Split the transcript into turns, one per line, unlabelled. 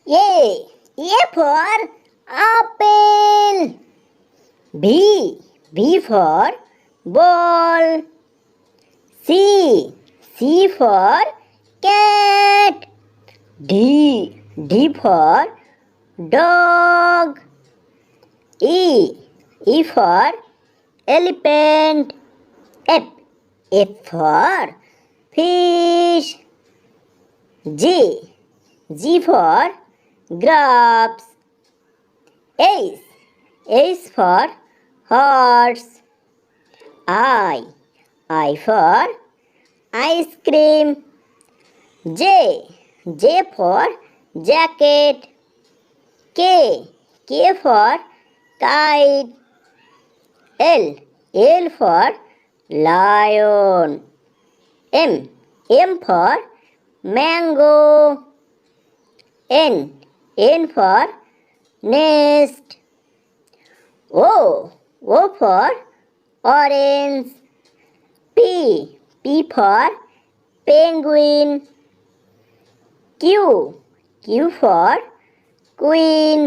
A. A for apple. B. B for ball. C. C for cat. D. D for dog. E. E for elephant. F. F for fish. G. G for grapes. H. H for horse. I. I for ice cream. J. J for jacket. K. K for kite. L. L for lion. M. M for mango. N. N for nest. O. O for orange. P. P for penguin. Q. Q for queen.